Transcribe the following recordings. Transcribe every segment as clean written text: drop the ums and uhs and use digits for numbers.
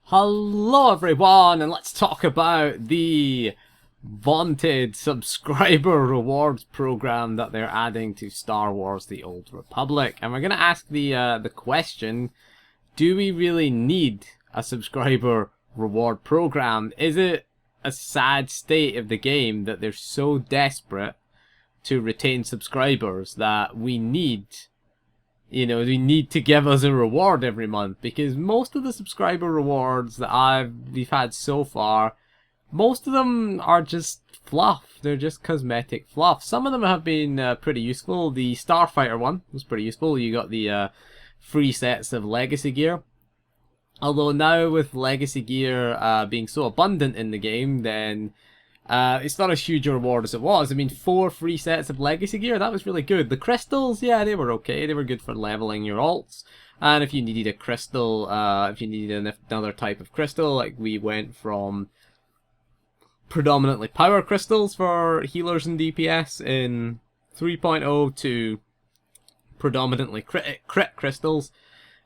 Hello everyone, and let's talk about the vaunted subscriber rewards program that they're adding to Star Wars: The Old Republic. And we're going to ask the question, do we really need a subscriber reward program? Is it a sad state of the game that they're so desperate to retain subscribers that we need to give us a reward every month? Because most of the subscriber rewards that we've had so far, most of them are just fluff. They're just cosmetic fluff. Some of them have been pretty useful. The Starfighter one was pretty useful. You got the free sets of legacy gear. Although now with legacy gear being so abundant in the game, then it's not as huge a reward as it was. I mean, 4 free sets of legacy gear, that was really good. The crystals, yeah, they were okay. They were good for leveling your alts. And if you needed a crystal, if you needed another type of crystal, like we went from predominantly power crystals for healers and DPS in 3.0 to predominantly crit crystals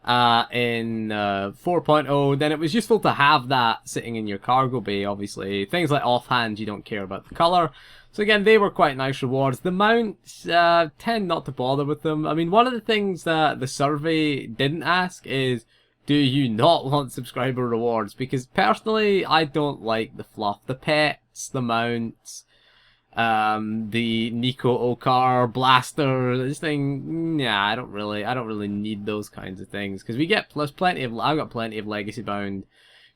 in 4.0, then it was useful to have that sitting in your cargo bay. Obviously, things like offhand, you don't care about the color. So again, they were quite nice rewards. The mounts, tend not to bother with them. I mean, one of the things that the survey didn't ask is, do you not want subscriber rewards? Because personally, I don't like the fluff. The pets, the mounts, the Nico Okar blaster, this thing, yeah, I don't really need those kinds of things, because I've got plenty of legacy bound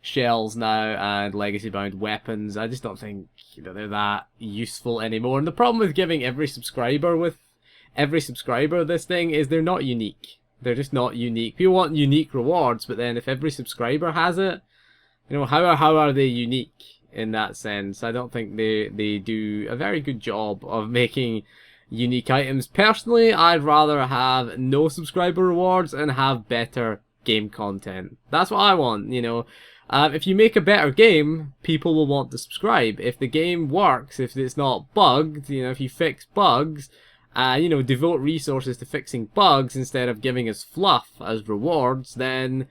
shells now and legacy bound weapons. I just don't think they're that useful anymore. And the problem with giving every subscriber this thing is they're not unique. They're just not unique. People want unique rewards, but then if every subscriber has it, how are they unique? In that sense, I don't think they do a very good job of making unique items. Personally, I'd rather have no subscriber rewards and have better game content. That's what I want, If you make a better game, people will want to subscribe. If the game works, if it's not bugged, if you fix bugs, devote resources to fixing bugs instead of giving us fluff as rewards, then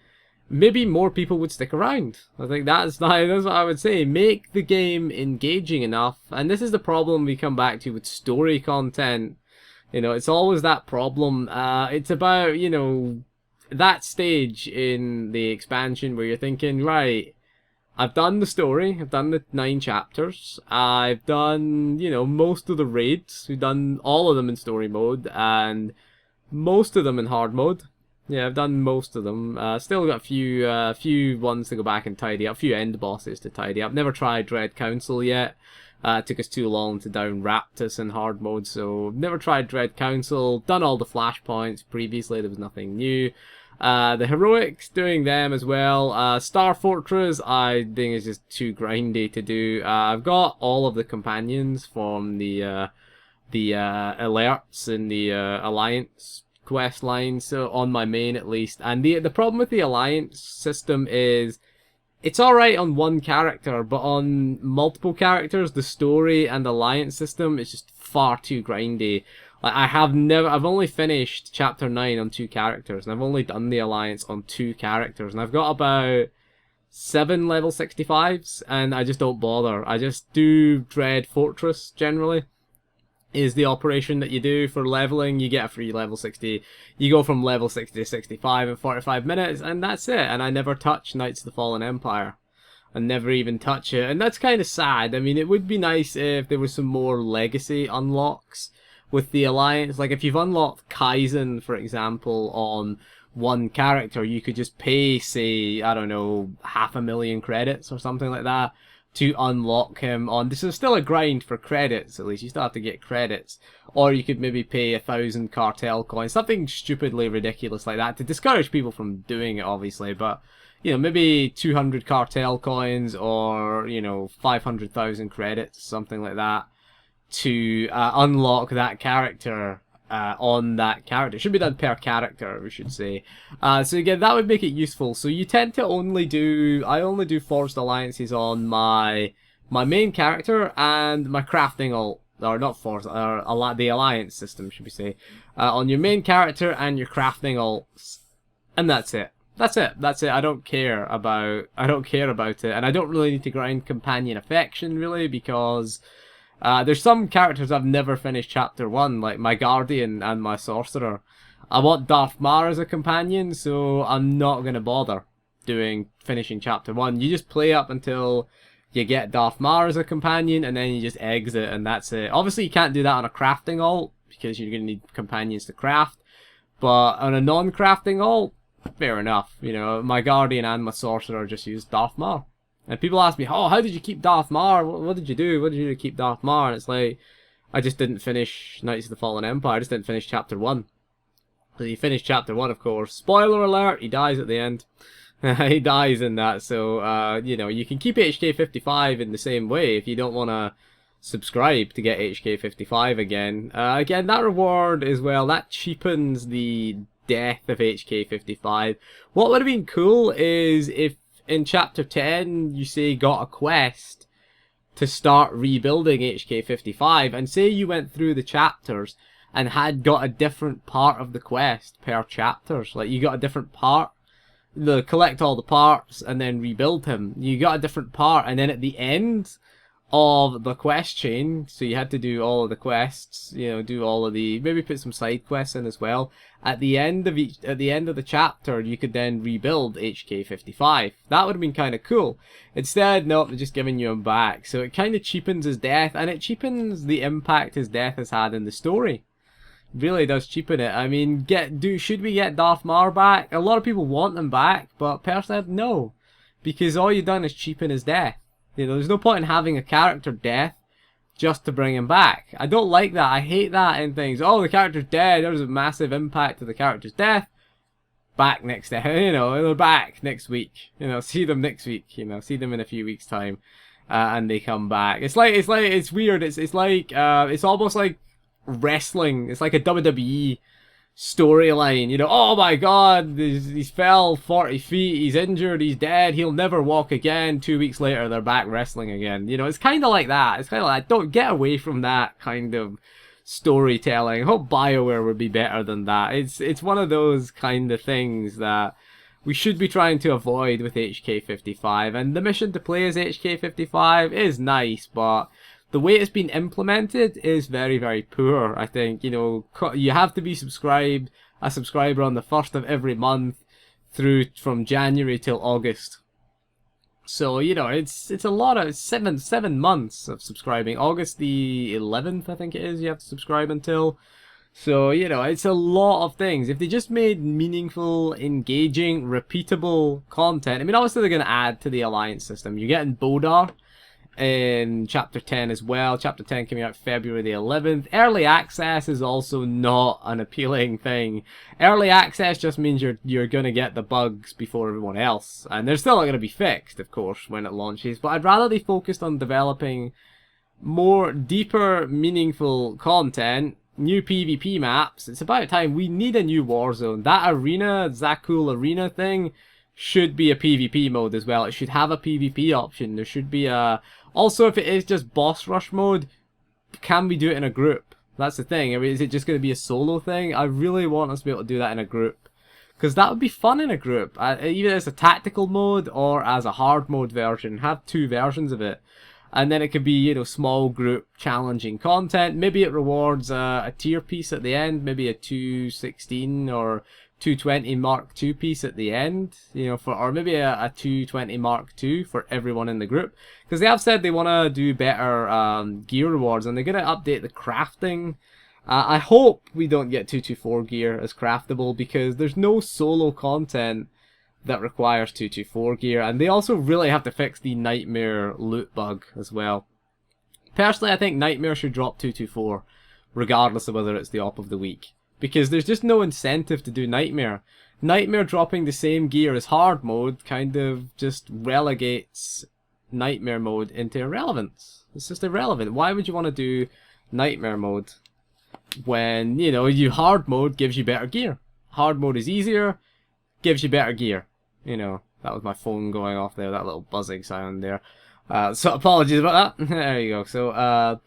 maybe more people would stick around. I think that's what I would say. Make the game engaging enough. And this is the problem we come back to with story content. It's always that problem. It's about, that stage in the expansion where you're thinking, right, I've done the story. I've done the 9 chapters. I've done, most of the raids. We've done all of them in story mode and most of them in hard mode. Yeah, I've done most of them. Still got a few ones to go back and tidy up. A few end bosses to tidy up. Never tried Dread Council yet. It took us too long to down Raptus in hard mode, so never tried Dread Council. Done all the flashpoints previously. There was nothing new. The heroics, doing them as well. Star Fortress, I think is just too grindy to do. I've got all of the companions from the alerts in the Alliance quest lines, so on my main at least. And the problem with the Alliance system is it's alright on one character, but on multiple characters, the story and Alliance system is just far too grindy. Like, I've only finished chapter 9 on 2 characters, and I've only done the Alliance on 2 characters, and I've got about 7 level 65s, and I just don't bother. I just do Dread Fortress generally. Is the operation that you do for leveling. You get a free level 60. You go from level 60 to 65 in 45 minutes, and that's it. And I never touch Knights of the Fallen Empire. I never even touch it. And that's kind of sad. I mean, it would be nice if there was some more legacy unlocks with the Alliance. Like, if you've unlocked Kaizen, for example, on one character, you could just pay, say, I don't know, 500,000 credits or something like that to unlock him on. This is still a grind for credits, at least. You still have to get credits. Or you could maybe pay 1,000 cartel coins. Something stupidly ridiculous like that to discourage people from doing it, obviously. But, maybe 200 cartel coins or, 500,000 credits, something like that, to unlock that character. On that character. It should be done per character, we should say. So again, that would make it useful. So you tend to I only do forced alliances on my main character and my crafting alt. Or not forced, or the alliance system, should we say. On your main character and your crafting alts. And that's it. That's it. That's it. I don't care about it, and I don't really need to grind companion affection really because there's some characters I've never finished chapter 1, like my guardian and my sorcerer. I want Darth Mar as a companion, so I'm not gonna bother finishing chapter 1. You just play up until you get Darth Mar as a companion, and then you just exit, and that's it. Obviously, you can't do that on a crafting alt because you're gonna need companions to craft. But on a non-crafting alt, fair enough. You know, my guardian and my sorcerer just use Darth Mar. And people ask me, oh, how did you keep Darth Mar? What did you do? What did you do to keep Darth Mar? And it's like, I just didn't finish Knights of the Fallen Empire. I just didn't finish chapter 1. So you finish chapter 1, of course. Spoiler alert, he dies at the end. He dies in that, so, you know, you can keep HK55 in the same way if you don't want to subscribe to get HK55 again. Again, that reward as well, that cheapens the death of HK55. What would have been cool is if in chapter 10 you say got a quest to start rebuilding HK55, and say you went through the chapters and had got a different part of the quest per chapters. Like you got a different part, collect all the parts and then rebuild him. You got a different part, and then at the end of the quest chain, so you had to do all of the quests, you know, do all of the, maybe put some side quests in as well. At the end of the chapter, you could then rebuild HK55. That would have been kind of cool. Instead, nope, they're just giving you him back. So it kind of cheapens his death, and it cheapens the impact his death has had in the story. Really does cheapen it. I mean, should we get Darth Mar back? A lot of people want him back, but personally, no, because all you've done is cheapen his death. You know, there's no point in having a character death just to bring him back. I don't like that. I hate that in things. Oh, the character's dead. There's a massive impact to the character's death. Back next day. You know, they're back next week. You know, see them next week. You know, see them in a few weeks' time, and they come back. It's weird. It's almost like wrestling. It's like a WWE storyline, you know. Oh my god, he fell 40 feet, he's injured, he's dead, he'll never walk again. 2 weeks later they're back wrestling again. You know, it's kind of like that. It's kind of like, don't get away from that kind of storytelling. I hope BioWare would be better than that. It's one of those kind of things that we should be trying to avoid with HK55, and the mission to play as HK55 is nice, but the way it's been implemented is very, very poor, I think. You know, you have to be a subscriber on the 1st of every month from January till August. So, you know, it's a lot of 7 months of subscribing. August the 11th, I think it is, you have to subscribe until. So, you know, it's a lot of things. If they just made meaningful, engaging, repeatable content, I mean, obviously they're going to add to the alliance system. You're getting Bodar in chapter 10 as well. Chapter 10 coming out February the 11th. Early access is also not an appealing thing. Early access just means you're going to get the bugs before everyone else, and they're still not going to be fixed, of course, when it launches. But I'd rather they focused on developing more deeper, meaningful content, new PvP maps. It's about time. We need a new Warzone. That arena, Zakul arena thing, should be a PvP mode as well. It should have a PvP option. There should be a... Also, if it is just boss rush mode, can we do it in a group? That's the thing. I mean, is it just going to be a solo thing? I really want us to be able to do that in a group, because that would be fun in a group. Either as a tactical mode or as a hard mode version. Have 2 versions of it. And then it could be, you know, small group challenging content. Maybe it rewards a tier piece at the end. Maybe a 216 or 220 Mark II piece at the end, you know, or maybe a 220 Mark II for everyone in the group, because they have said they want to do better gear rewards, and they're going to update the crafting. I hope we don't get 224 gear as craftable, because there's no solo content that requires 224 gear, and they also really have to fix the Nightmare loot bug as well. Personally, I think Nightmare should drop 224, regardless of whether it's the op of the week, because there's just no incentive to do Nightmare. Nightmare dropping the same gear as hard mode kind of just relegates Nightmare mode into irrelevance. It's just irrelevant. Why would you want to do Nightmare mode when, you know, hard mode gives you better gear? Hard mode is easier, gives you better gear. You know, that was my phone going off there, that little buzzing sound there. So apologies about that. There you go. So,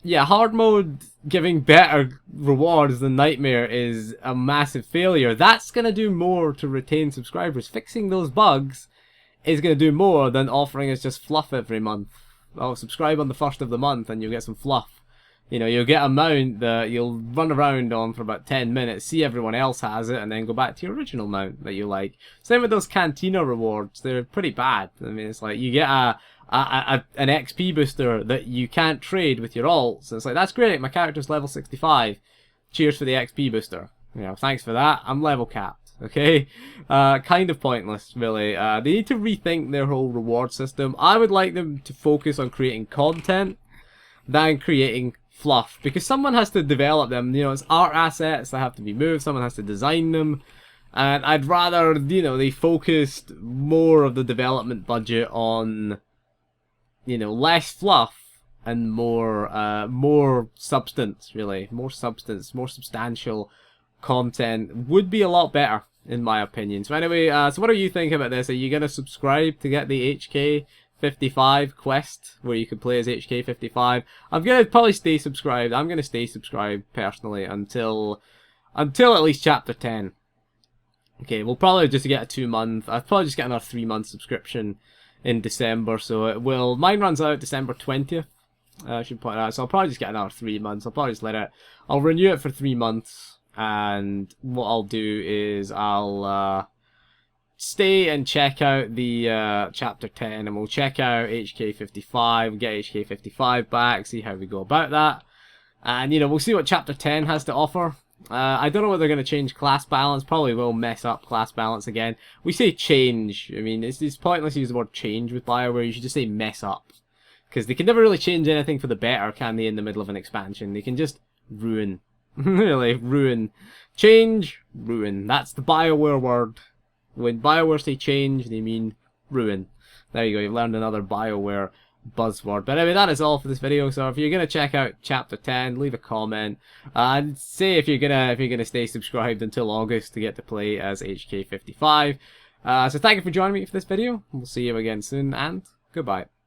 yeah, hard mode giving better rewards than Nightmare is a massive failure. That's going to do more to retain subscribers. Fixing those bugs is going to do more than offering us just fluff every month. Oh, subscribe on the 1st of the month and you'll get some fluff. You know, you'll get a mount that you'll run around on for about 10 minutes, see everyone else has it, and then go back to your original mount that you like. Same with those Cantina rewards. They're pretty bad. I mean, it's like you get an XP booster that you can't trade with your alts. And it's like, that's great, my character's level 65. Cheers for the XP booster. You know, thanks for that. I'm level capped. Okay? Kind of pointless, really. They need to rethink their whole reward system. I would like them to focus on creating content than creating fluff, because someone has to develop them. You know, it's art assets that have to be moved, someone has to design them, and I'd rather, you know, they focused more of the development budget on, you know, less fluff and more substance, really. More substance, more substantial content would be a lot better, in my opinion. So anyway, so what do you think about this? Are you going to subscribe to get the HK55 quest, where you can play as HK55? I'm going to probably stay subscribed. I'm going to stay subscribed, personally, until at least Chapter 10. Okay, we'll probably just get a 2-month, I'll probably just get another 3-month subscription in December, so it will, mine runs out December 20th, I should point out, so I'll probably just get another 3 months. I'll probably just I'll renew it for 3 months, and what I'll do is I'll stay and check out the Chapter 10, and we'll check out HK55, get HK55 back, see how we go about that, and, you know, we'll see what Chapter 10 has to offer. I don't know whether they're going to change class balance. Probably will mess up class balance again. We say change. I mean, it's pointless to use the word change with BioWare. You should just say mess up. Because they can never really change anything for the better, can they, in the middle of an expansion? They can just ruin. Really, ruin. Change, ruin. That's the BioWare word. When BioWare say change, they mean ruin. There you go, you've learned another BioWare buzzword. But anyway, that is all for this video. So if you're gonna check out Chapter 10, leave a comment and say if you're gonna stay subscribed until August to get to play as HK55. So thank you for joining me for this video. We'll see you again soon, and goodbye.